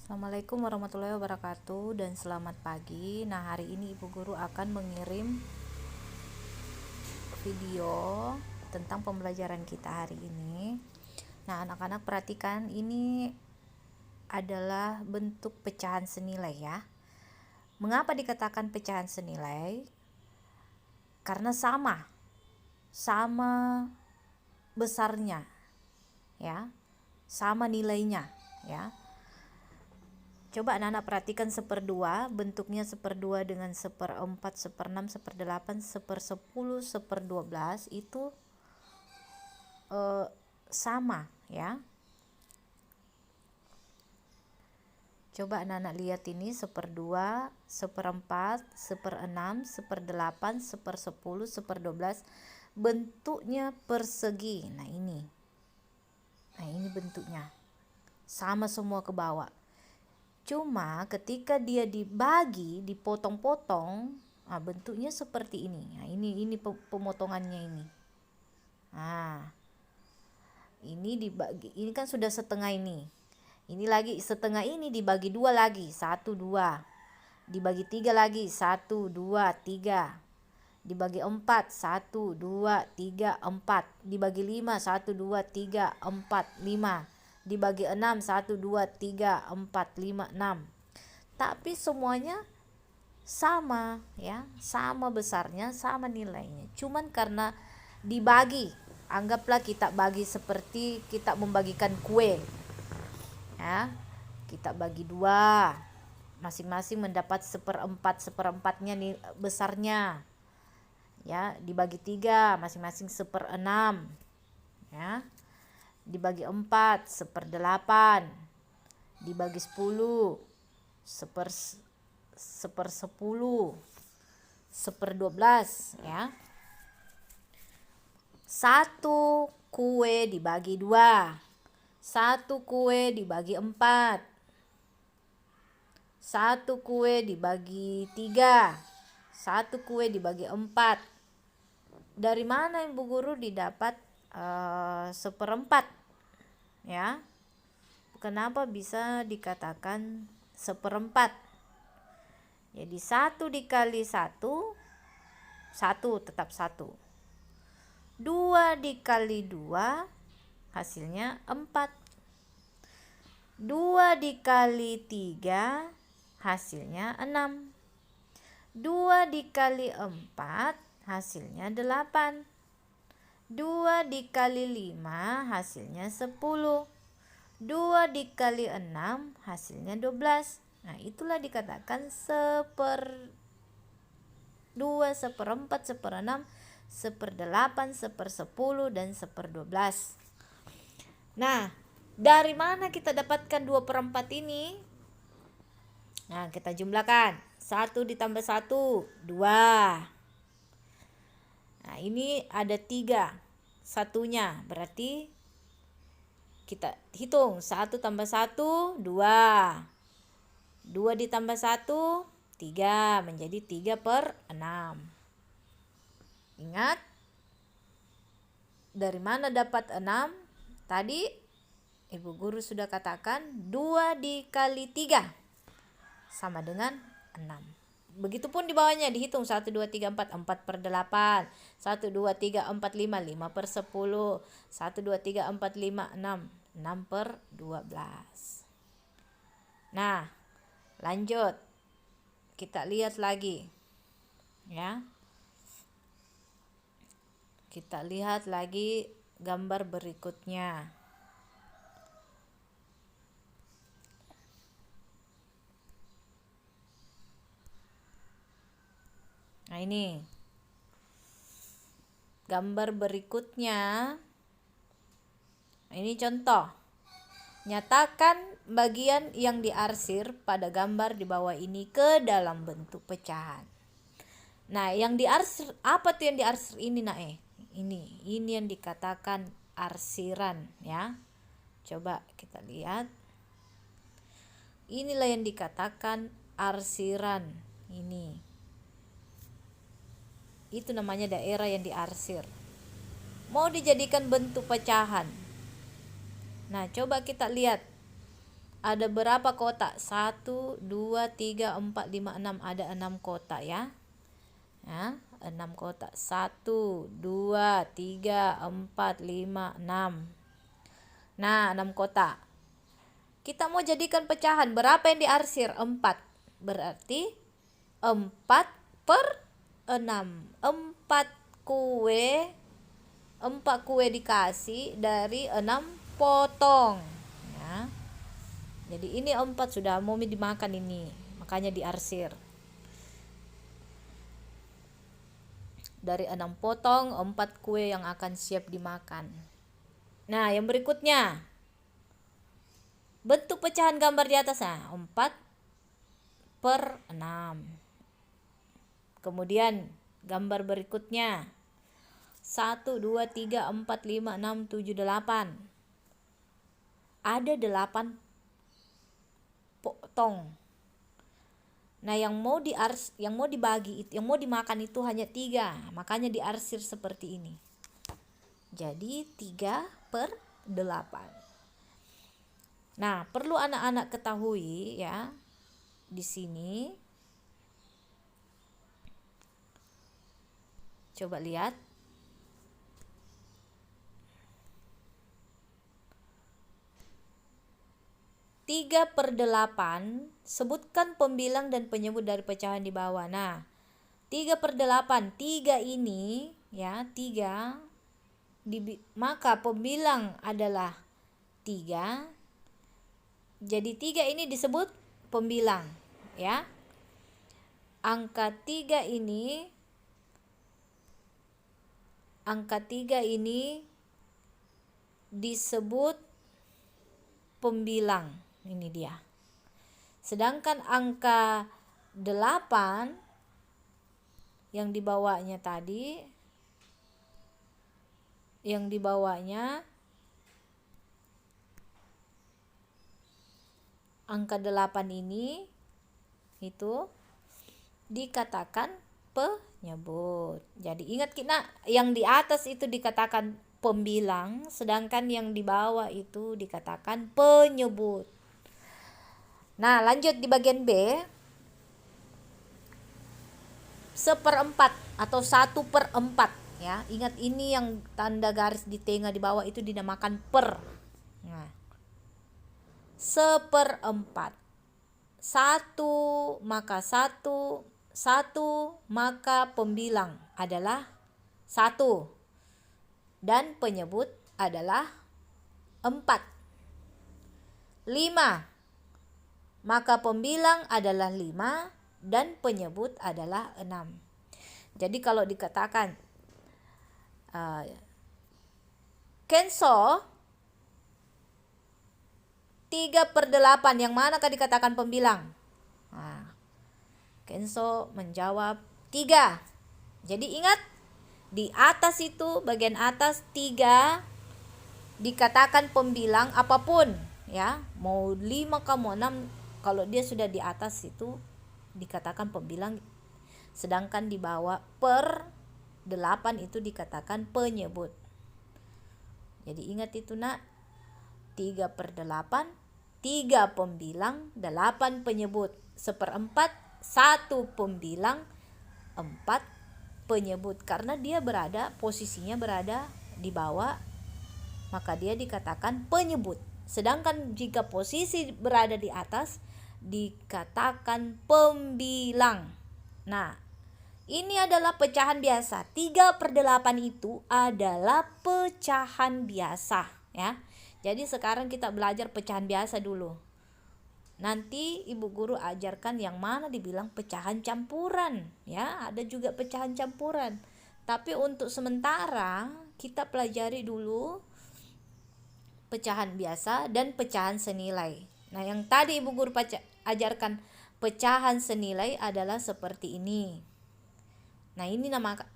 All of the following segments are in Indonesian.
Assalamualaikum warahmatullahi wabarakatuh dan selamat pagi. Nah, hari ini Ibu Guru akan mengirim video tentang pembelajaran kita hari ini. Nah, anak-anak perhatikan, ini adalah bentuk pecahan senilai ya. Mengapa dikatakan pecahan senilai? Karena sama besarnya ya, sama nilainya ya. Coba anak-anak perhatikan seperdua, bentuknya seperdua dengan seperempat, seperenam, seperdelapan, sepersepuluh, seperdua belas itu sama ya. Coba anak-anak lihat ini, seperdua, seperempat, seperenam, seperdelapan, sepersepuluh, seperdua belas, bentuknya persegi. Nah ini bentuknya sama semua ke bawah. Cuma ketika dia dibagi, dipotong-potong, bentuknya seperti ini. Nah, ini pemotongannya ini. Nah, ini dibagi, ini kan sudah setengah ini. Ini lagi setengah ini dibagi dua lagi, 1, 2. Dibagi 3 lagi, 1, 2, 3. Dibagi 4, 1, 2, 3, 4. Dibagi 5, 1, 2, 3, 4, 5. Dibagi 6, 1, 2, 3, 4, 5, 6. Tapi semuanya sama ya, sama besarnya, sama nilainya. Cuman karena dibagi, anggaplah kita bagi seperti kita membagikan kue ya. Kita bagi dua, masing-masing mendapat seperempatnya nih besarnya ya. Dibagi 3, masing-masing seperenam ya. Dibagi 4, seperdelapan. Dibagi 10, sepersepuluh, seperdua belas ya. Satu kue dibagi 2, satu kue dibagi 4, satu kue dibagi 3, satu kue dibagi 4. Dari mana Ibu Guru didapat seperempat ya? Kenapa bisa dikatakan seperempat? Jadi 1 dikali 1, 1 tetap 1. 2 dikali 2 hasilnya 4. 2 dikali 3 hasilnya 6. 2 dikali 4 hasilnya 8. 2 dikali 5 hasilnya 10. 2 dikali 6 hasilnya 12. Nah, itulah dikatakan 2, seperempat, seperenam, seperdelapan, sepersepuluh, dan seperdua belas. Nah, dari mana kita dapatkan 2/4 ini? Nah, kita jumlahkan. 1 ditambah 1, 2. Nah, ini ada 3 satunya, berarti kita hitung. 1 tambah 1, 2. 2 ditambah 1, 3. Menjadi 3/6. Ingat, dari mana dapat 6? Tadi Ibu Guru sudah katakan 2 dikali 3 sama dengan 6. Begitupun di bawahnya dihitung 1, 2, 3, 4, 4/8. 1, 2, 3, 4, 5, 5/10. 1, 2, 3, 4, 5, 6, 6/12. Nah, lanjut. Kita lihat lagi. Ya. Kita lihat lagi gambar berikutnya. Nah, ini gambar berikutnya. Nah, ini contoh. Nyatakan bagian yang diarsir pada gambar di bawah ini ke dalam bentuk pecahan. Nah, yang diarsir, apa tuh yang diarsir ini, Ini yang dikatakan arsiran ya. Coba kita lihat. Inilah yang dikatakan arsiran ini. Itu namanya daerah yang diarsir. Mau dijadikan bentuk pecahan. Nah, coba kita lihat ada berapa kotak? 1, 2, 3, 4, 5, 6. Ada 6 kotak ya. 6 kotak. 1, 2, 3, 4, 5, 6. Nah, 6 kotak. Kita mau jadikan pecahan. Berapa yang diarsir? 4. Berarti 4 per 6. 4 kue. 4 kue dikasih dari 6 potong. Ya. Jadi ini 4 sudah mau dimakan ini. Makanya diarsir. Dari 6 potong, 4 kue yang akan siap dimakan. Nah, yang berikutnya. Bentuk pecahan gambar di atasnya. 4 per 6. Kemudian gambar berikutnya. 1, 2, 3, 4, 5, 6, 7, 8. Ada 8 potong. Nah, yang mau dibagi, yang mau dimakan itu hanya 3. Makanya diarsir seperti ini. Jadi 3 per 8. Nah, perlu anak-anak ketahui ya. Di sini coba lihat. 3 per 8, sebutkan pembilang dan penyebut dari pecahan di bawah. Nah, 3 per 8, 3 ini ya, 3 maka pembilang adalah 3. Jadi 3 ini disebut pembilang ya. Angka 3 ini disebut pembilang. Ini dia. Sedangkan angka 8 yang dibawanya tadi, angka 8 ini itu dikatakan penyebut. Jadi ingat kita, yang di atas itu dikatakan pembilang, sedangkan yang di bawah itu dikatakan penyebut. Nah, lanjut di bagian B. 1/4 atau 1/4 ya. Ingat, ini yang tanda garis di tengah di bawah itu dinamakan per. Nah, 1/4. 1 maka pembilang adalah 1 dan penyebut adalah 4. 5 maka pembilang adalah 5 dan penyebut adalah 6. Jadi kalau dikatakan Kenso 3 per 8, yang manakah dikatakan pembilang? Nah, Kenso menjawab 3. Jadi ingat, di atas itu, bagian atas 3 dikatakan pembilang apapun ya. Mau 5 mau 6, kalau dia sudah di atas itu dikatakan pembilang. Sedangkan di bawah per 8 itu dikatakan penyebut. Jadi ingat itu nak. 3 per 8, 3 pembilang, 8 penyebut. 1/4, 1 pembilang, 4 penyebut. Karena dia posisinya berada di bawah, maka dia dikatakan penyebut. Sedangkan jika posisi berada di atas, dikatakan pembilang. Nah, ini adalah pecahan biasa. 3 per 8 itu adalah pecahan biasa ya. Jadi sekarang kita belajar pecahan biasa dulu. Nanti ibu guru ajarkan yang mana dibilang pecahan campuran ya. Ada juga pecahan campuran. Tapi untuk sementara kita pelajari dulu pecahan biasa dan pecahan senilai. Nah, yang tadi ibu guru ajarkan pecahan senilai adalah seperti ini. Nah, ini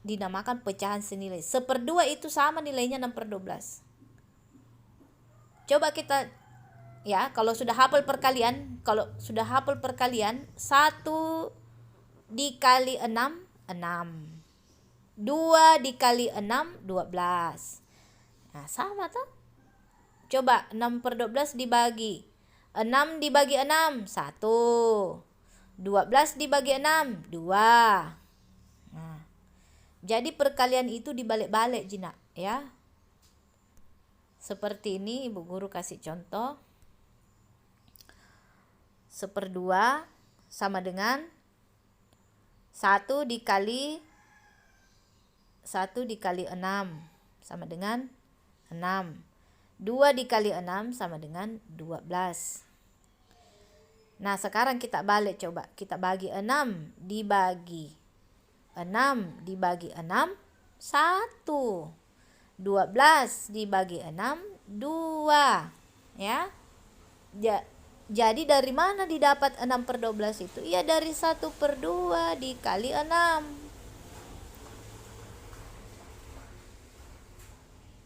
dinamakan pecahan senilai. 1/2 itu sama nilainya 6/12. Coba kita ya, kalau sudah hafal perkalian, 1 dikali 6, 6. 2 dikali 6, 12. Nah, sama tuh. Coba 6/12 dibagi 6 dibagi 6, 1. 12 dibagi 6, 2. Nah, jadi perkalian itu dibalik-balik Jina, ya. Seperti ini Ibu Guru kasih contoh. 1/2 sama dengan 1 dikali 6 sama dengan 6. 2 dikali 6 sama dengan 12. Nah, sekarang kita balik coba. Kita bagi 6 dibagi 6 dibagi 6, 1. 12 dibagi 6, 2. Ya. Jadi dari mana didapat 6/12 itu? Ya dari 1/2 dikali 6.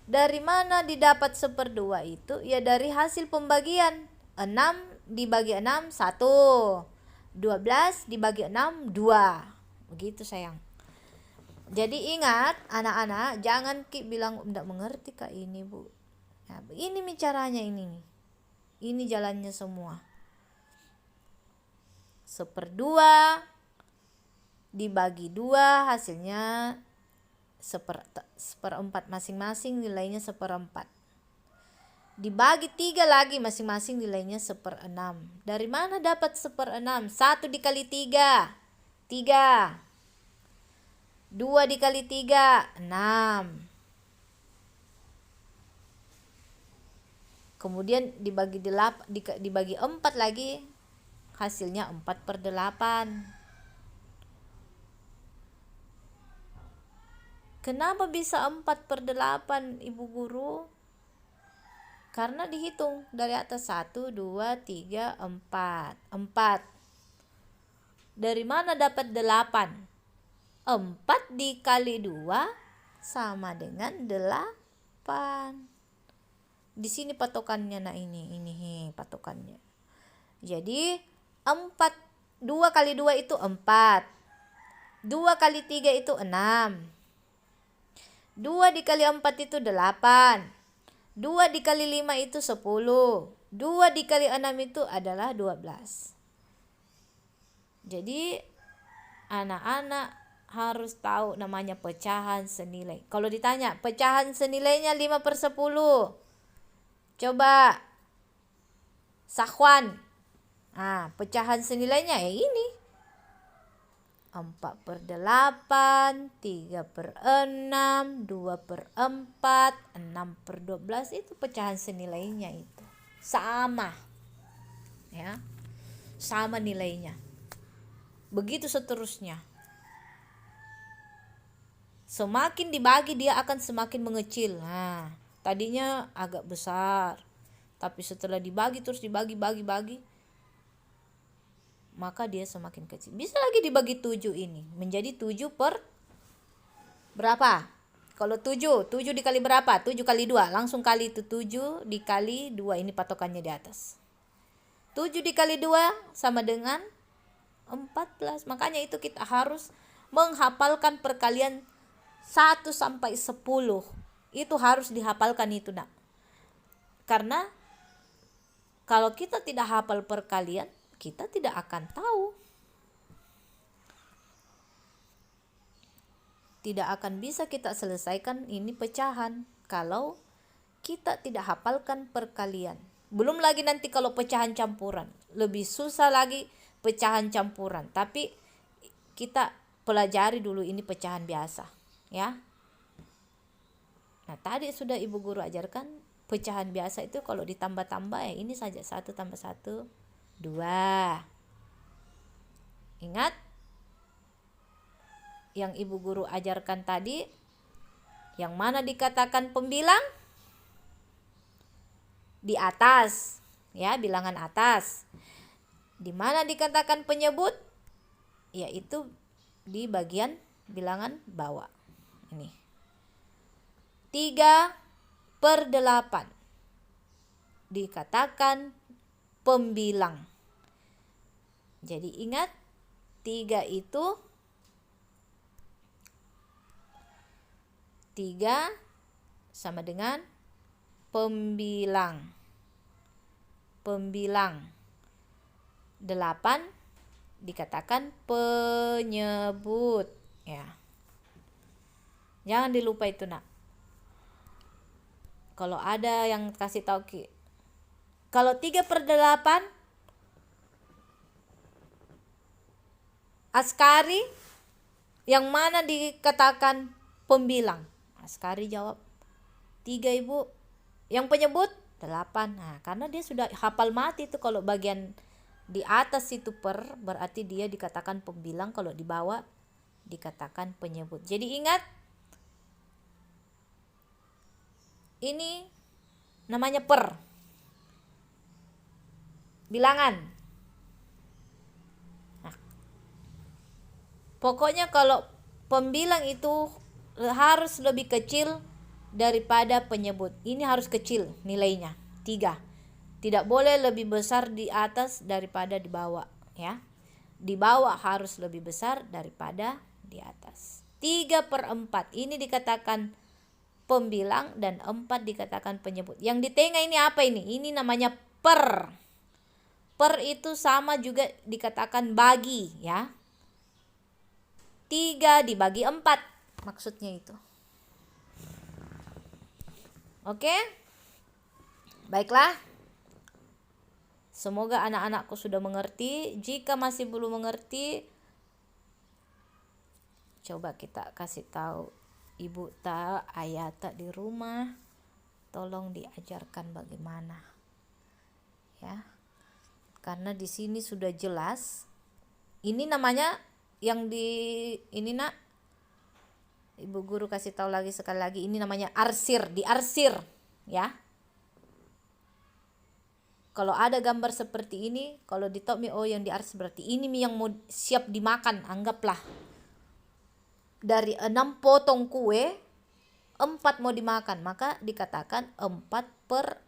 Dari mana didapat 1/2 itu? Ya dari hasil pembagian. 6 dibagi 6, 1. 12 dibagi 6, 2. Begitu sayang. Jadi ingat anak-anak, jangan bilang tidak mengerti Kak ini Bu. Nah, ini caranya ini. Ini jalannya semua. 1/2 dibagi 2 hasilnya 1/4 masing-masing, nilainya 1/4. Dibagi 3 lagi masing-masing, nilainya 1/6. Dari mana dapat 1/6? 1 dikali 3, 3. 2 dikali 3, 6. Kemudian dibagi 4 lagi, hasilnya 4/8. Kenapa bisa 4/8 Ibu Guru? Karena dihitung dari atas 1, 2, 3, 4. 4. Dari mana dapat 8? 4 dikali 2 sama dengan 8. Di sini patokannya. Nah ini patokannya. Jadi 2 kali 2 itu 4. 2 kali 3 itu 6. 2 dikali 4 itu 8. 2 dikali 5 itu 10. 2 dikali 6 itu adalah 12. Jadi anak-anak harus tahu namanya pecahan senilai. Kalau ditanya pecahan senilainya 5/10, coba Sahwan. Pecahan senilainya ini 4/8, 3/6, 2/4, 6/12. Itu pecahan senilainya itu. Sama. Ya. Sama nilainya. Begitu seterusnya. Semakin dibagi dia akan semakin mengecil. Tadinya agak besar. Tapi setelah dibagi terus dibagi, maka dia semakin kecil. Bisa lagi dibagi 7 ini. Menjadi 7 per berapa? Kalau 7 dikali berapa? 7 kali 2. Langsung kali itu 7 dikali 2. Ini patokannya di atas. 7 dikali 2 sama dengan 14. Makanya itu kita harus menghafalkan perkalian 1 sampai 10. Itu harus dihafalkan itu, Nak. Karena kalau kita tidak hafal perkalian, kita tidak akan tahu. Tidak akan bisa kita selesaikan ini pecahan kalau kita tidak hafalkan perkalian. Belum lagi nanti kalau pecahan campuran. Lebih susah lagi pecahan campuran. Tapi kita pelajari dulu ini pecahan biasa, ya. Nah, tadi sudah Ibu Guru ajarkan pecahan biasa itu kalau ditambah-tambah ya ini saja 1 tambah 1, 2. Ingat yang Ibu Guru ajarkan tadi, yang mana dikatakan pembilang? Di atas, ya, bilangan atas. Di mana dikatakan penyebut? Yaitu di bagian bilangan bawah. Ini 3/8 dikatakan pembilang. Jadi ingat 3 itu 3 sama dengan pembilang. pembilang. 8 dikatakan penyebut, ya. Jangan dilupa itu, Nak. Kalau ada yang kasih tahu kalau 3/8 Askari, yang mana dikatakan pembilang? Askari jawab 3, Ibu. Yang penyebut 8. Nah, karena dia sudah hafal mati itu, kalau bagian di atas itu per, berarti dia dikatakan pembilang, kalau di bawah dikatakan penyebut. Jadi ingat, ini namanya per, bilangan. Nah, pokoknya kalau pembilang itu harus lebih kecil daripada penyebut. Ini harus kecil nilainya, 3. Tidak boleh lebih besar di atas daripada di bawah, ya. Di bawah harus lebih besar daripada di atas. 3/4 ini dikatakan pembilang dan 4 dikatakan penyebut. Yang di tengah ini apa ini? Ini namanya per. Per itu sama juga dikatakan bagi, ya. 3 dibagi 4 maksudnya itu. Oke? Baiklah. Semoga anak-anakku sudah mengerti. Jika masih belum mengerti, coba kita kasih tahu Ibu Ta, Ayah Ta di rumah. Tolong diajarkan bagaimana, ya. Karena di sini sudah jelas. Ini namanya yang di ini, Nak. Ibu guru kasih tahu lagi sekali lagi, ini namanya arsir, diarsir, ya. Kalau ada gambar seperti ini, kalau di top mie, oh yang diarsir berarti ini mie yang mau siap dimakan. Anggaplah dari 6 potong kue, 4 mau dimakan, maka dikatakan 4/6.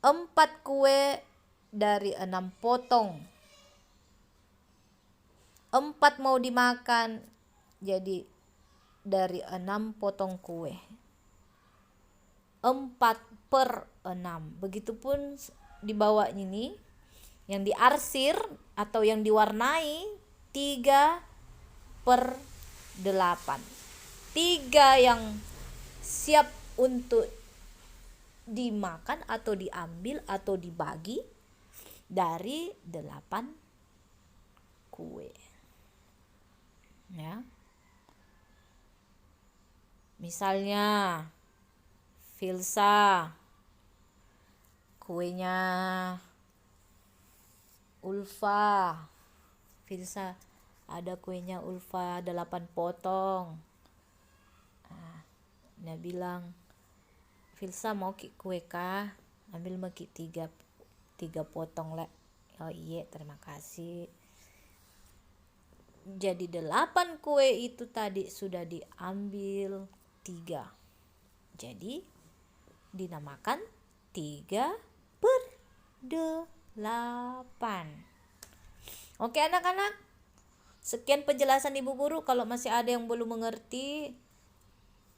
4 kue dari 6 potong, 4 mau dimakan, jadi dari 6 potong kue 4/6. Begitupun di bawah ini yang diarsir atau yang diwarnai 3/8. 3 yang siap untuk dimakan atau diambil atau dibagi dari 8 kue, ya. Misalnya Filsa, kuenya Ulfa. Filsa ada kuenya Ulfa 8 potong. Dia bilang, Filsa mau kue kah? Ambil maki 3 potong lah. Oh iya, terima kasih. Jadi 8 kue itu tadi sudah diambil 3. Jadi dinamakan 3/8. Oke anak-anak, sekian penjelasan Ibu Guru. Kalau masih ada yang belum mengerti,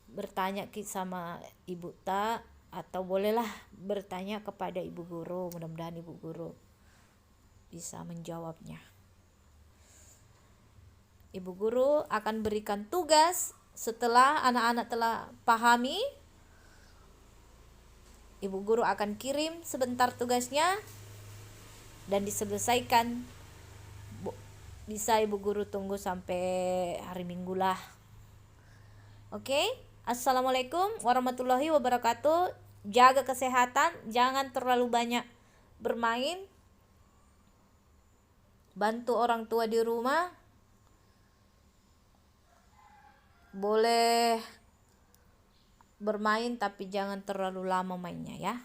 bertanya sama Ibu Ta, atau bolehlah bertanya kepada Ibu Guru. Mudah-mudahan Ibu Guru bisa menjawabnya. Ibu Guru akan berikan tugas setelah anak-anak telah pahami. Ibu Guru akan kirim sebentar tugasnya dan diselesaikan. Bisa Ibu Guru tunggu sampai hari Minggu lah. Oke? Assalamualaikum warahmatullahi wabarakatuh. Jaga kesehatan, jangan terlalu banyak bermain. Bantu orang tua di rumah. Boleh bermain tapi jangan terlalu lama mainnya, ya.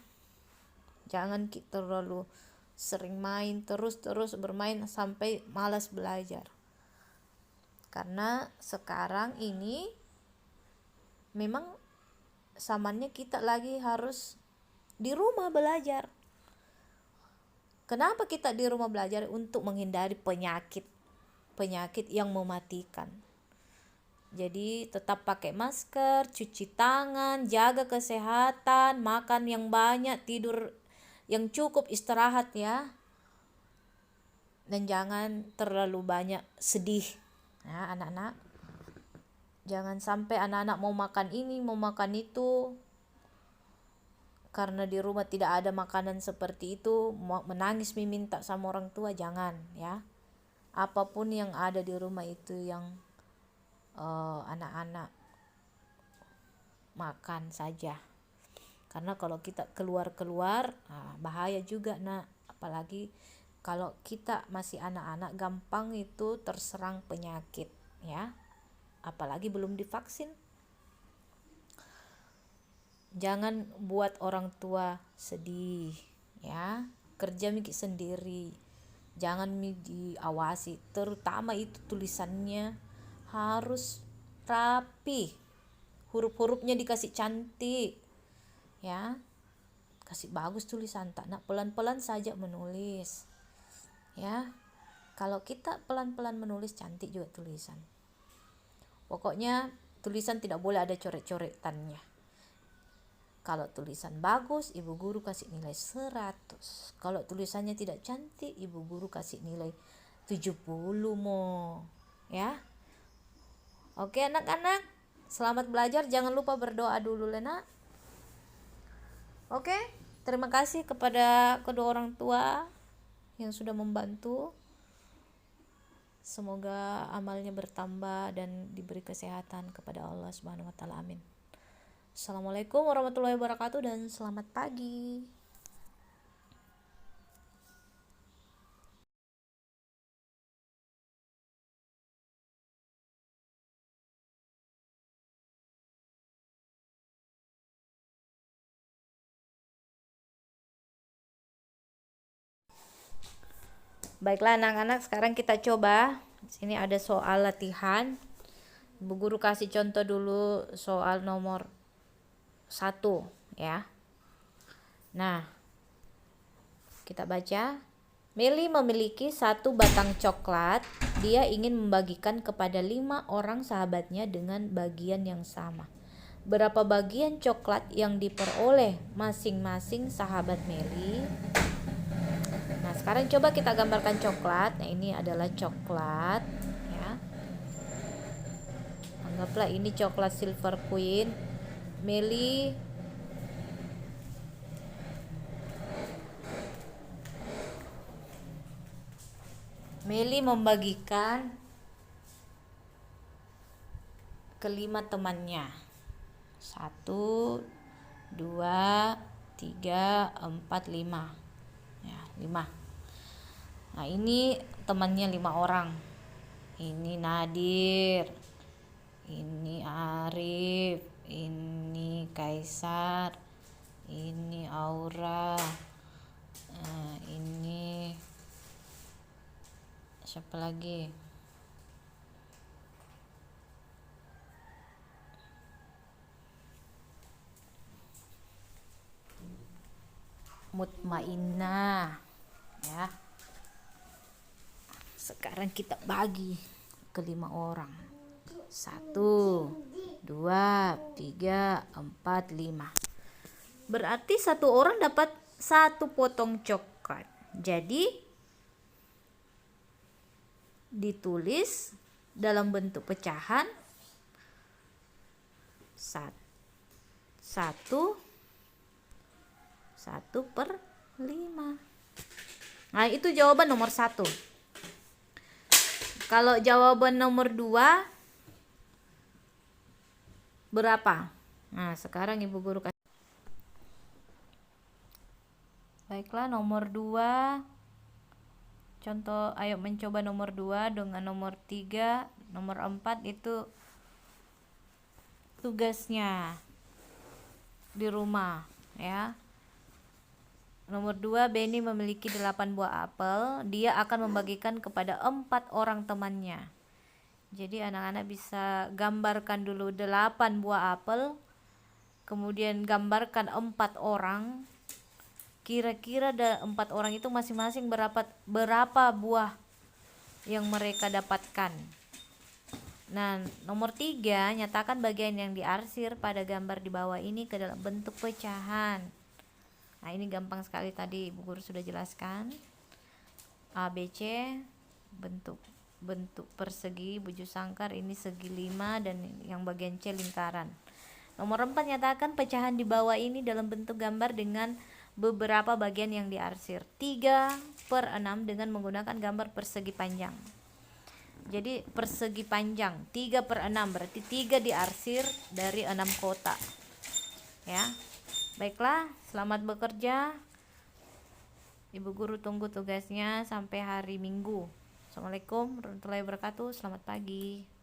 Jangan terlalu sering main, terus bermain sampai malas belajar. Karena sekarang ini memang zamannya kita lagi harus di rumah belajar. Kenapa kita di rumah belajar? Untuk menghindari penyakit yang mematikan. Jadi tetap pakai masker, cuci tangan, jaga kesehatan, makan yang banyak, tidur yang cukup, istirahat ya. Dan jangan terlalu banyak sedih ya anak-anak. Jangan sampai anak-anak mau makan ini, mau makan itu, karena di rumah tidak ada makanan seperti itu, mau menangis meminta sama orang tua, jangan ya. Apapun yang ada di rumah itu yang anak-anak makan saja. Karena kalau kita keluar-keluar, bahaya juga nak. Apalagi kalau kita masih anak-anak, gampang itu terserang penyakit ya. Apalagi belum divaksin. Jangan buat orang tua sedih ya. Kerja mikir sendiri. Jangan diawasi, terutama itu tulisannya harus rapi. Huruf-hurufnya dikasih cantik ya. Kasih bagus tulisan, tak nak pelan-pelan saja menulis ya. Kalau kita pelan-pelan menulis, cantik juga tulisan. Pokoknya tulisan tidak boleh ada coret-coretannya. Kalau tulisan bagus, ibu guru kasih nilai 100. Kalau tulisannya tidak cantik, ibu guru kasih nilai 70 mo ya. Oke anak-anak, selamat belajar. Jangan lupa berdoa dulu Lena. Oke, terima kasih kepada kedua orang tua yang sudah membantu. Semoga amalnya bertambah dan diberi kesehatan kepada Allah Subhanahu wa taala. Amin. Assalamualaikum warahmatullahi wabarakatuh dan selamat pagi. Baiklah anak-anak, sekarang kita coba. Sini ada soal latihan. Bu guru kasih contoh dulu soal nomor 1 ya. Nah, kita baca. Meli memiliki 1 batang coklat. Dia ingin membagikan kepada 5 orang sahabatnya dengan bagian yang sama. Berapa bagian coklat yang diperoleh masing-masing sahabat Meli? Nah, sekarang coba kita gambarkan coklat. Nah, ini adalah coklat ya. Anggaplah ini coklat Silver Queen. Meli membagikan ke 5 temannya. 1, 2, 3, 4, 5 ya, 5. Nah, ini temannya 5 orang. Ini Nadir, ini Arif, ini Kaisar, ini Aura, ini siapa lagi? Mutmainnah ya. Sekarang kita bagi ke 5 orang. 1, 2, 3, 4, 5. Berarti 1 orang dapat 1 potong coklat. Jadi ditulis dalam bentuk pecahan 1/5. Nah, itu jawaban nomor 1. Kalau jawaban nomor 2 berapa? Nah, sekarang ibu guru kasih. Baiklah, nomor 2. Contoh, ayo mencoba nomor 2 dengan nomor 3, nomor 4 itu tugasnya di rumah ya. Nomor 2, Benny memiliki 8 buah apel. Dia akan membagikan kepada 4 orang temannya. Jadi anak-anak bisa gambarkan dulu 8 buah apel. Kemudian gambarkan 4 orang. Kira-kira 4 orang itu masing-masing berapa buah yang mereka dapatkan. Nah, nomor 3, nyatakan bagian yang diarsir pada gambar di bawah ini ke dalam bentuk pecahan. Nah, ini gampang sekali, tadi Ibu Guru sudah jelaskan. A, B, C, bentuk persegi, bujur sangkar, ini segi 5, dan yang bagian C lingkaran. Nomor 4, nyatakan pecahan di bawah ini dalam bentuk gambar dengan beberapa bagian yang diarsir. 3/6 dengan menggunakan gambar persegi panjang. Jadi persegi panjang 3/6 berarti 3 diarsir dari 6 kotak. Ya. Baiklah, selamat bekerja. Ibu Guru tunggu tugasnya sampai hari Minggu. Assalamualaikum warahmatullahi wabarakatuh. Selamat pagi.